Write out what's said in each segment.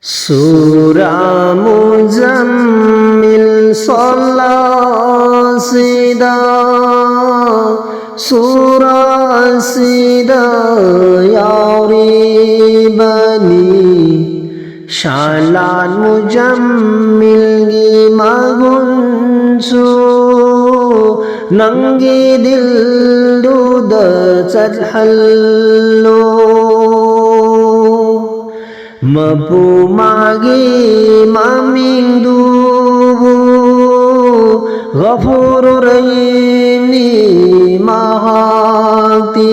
Surah Muzammil সল্লাসিদা Surah সিদা ইয়ারিবানি শালান Muzammil gi magunsu nangi dil duda chadhallo mapu magi maming dubu ghafurur rahim ni mahakti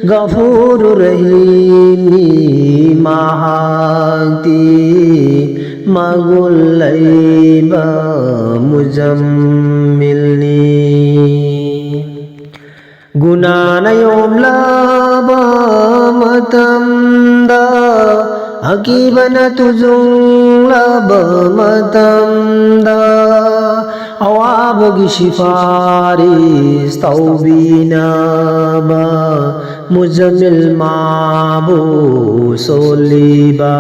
ghafurur rahim ni mahakti magulaiba mujammilni gunanayom laba matamda akibana tujung laba matamda awabagi shifaris taubina ba mujammil mabu soliba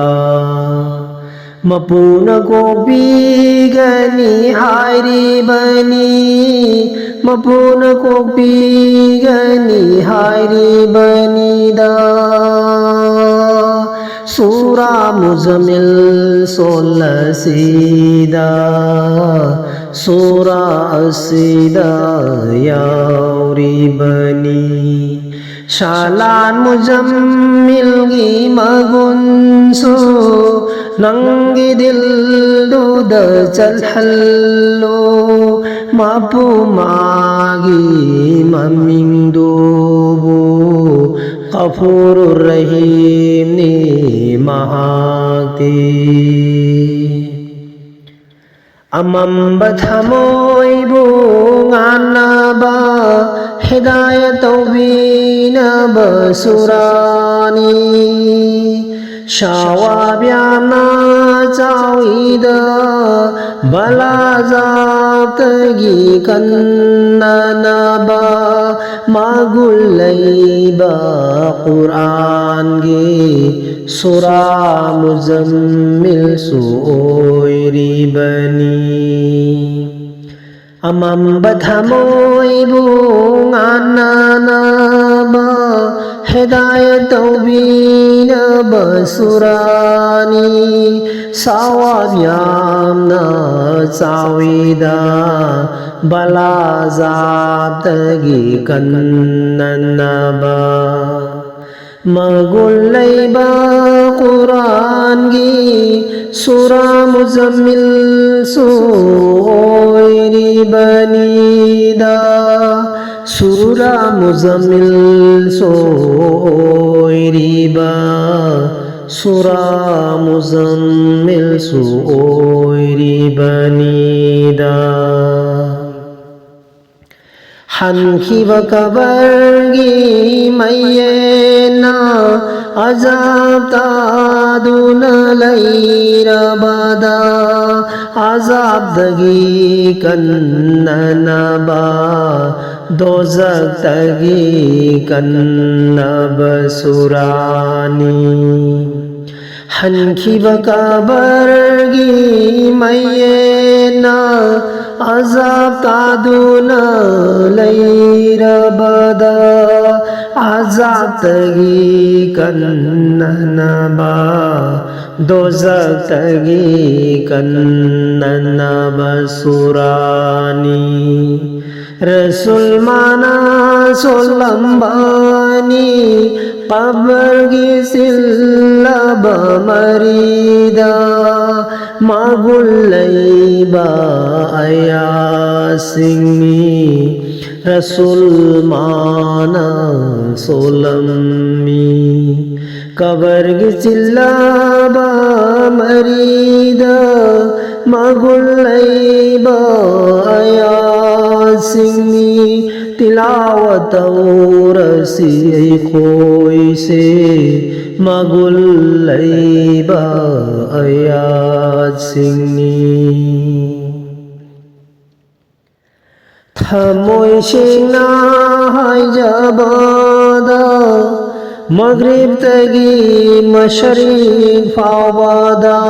mapuna ko bigani hairi bani mapuna ko bigani hairi bani da sura muzammil solasida sura asida yauri bani shalan muzammil gi magunsu nangi dil duda chalhallo mapu magi maming dubu ghafurur rahim ni mahakti amam bathamoy bungana ba hidayat tawbina basurani shawabyana chawida balazatgi kannana ba magulaiba Quran gi sura muzammil suoiri bani amam bathamoy bungana ba hidayat tawbina basurani sawabyamna chawida balazatgi kannana ba magulaiba Quran gi sura muzammil suoiri banida sura muzammil suoiri ba sura muzammil suoiri banida hanki bakabargi mayena azab taduna laira bada azab dagi kannana ba dozak dagi kanna basurani hanki bakabargi mayena azab taduna laira bada azab tagi kannana ba dozak tagi kannana basurani rasul mana solambani qabr gi sillaba marida magulaiba ayasini rasul mana solammi qabr gi sillaba marida magulaiba ayasini tilawat aurasi khoi se magulaiba ayasini thamoy singna hai jabada maghribtagi masyariq fawada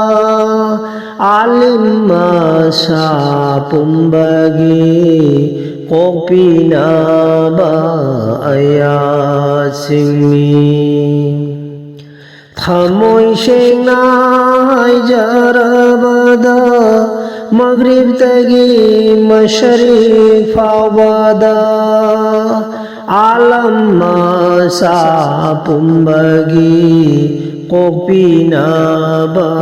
alim masa pumbagi kopina ba ayat singmi thamoy sengna jarabada maghribtagi masyariq fawada alam masa pumbagi kopina ba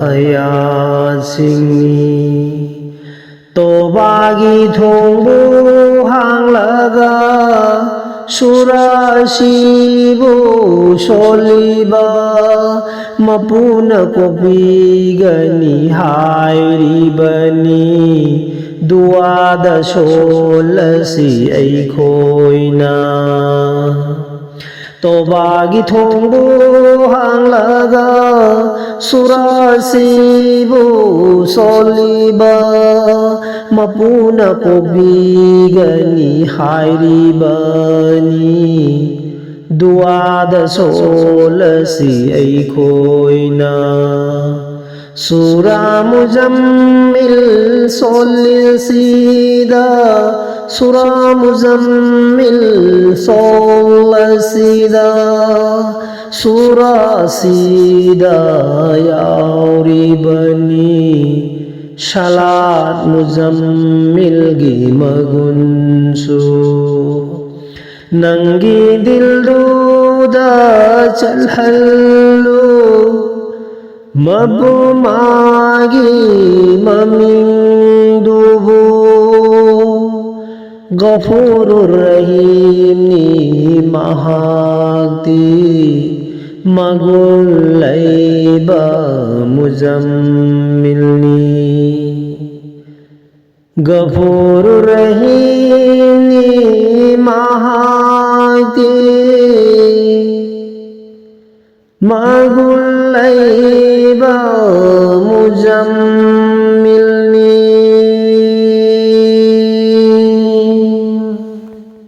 ayat singni tobagi thongbu hanglaga surasibu soliba mapuna kopigani hairibani duada solasi aikhoina tobagi thongbu hanglaga surasibu soliba mapuna kopigani hairibani duada solasi aikhoina Sura Muzammil Solisida Sura Muzammil Solisida Sura Sida Yauribani Shalat Muzammil Gimagunsu Nangi Dilduda Chalhallu Mabumagi mamingdubu Ghafurur Rahim ni mahakti Magulaiba muzammilni Ghafurur Rahim ni mahakti Magulaiba muzammilni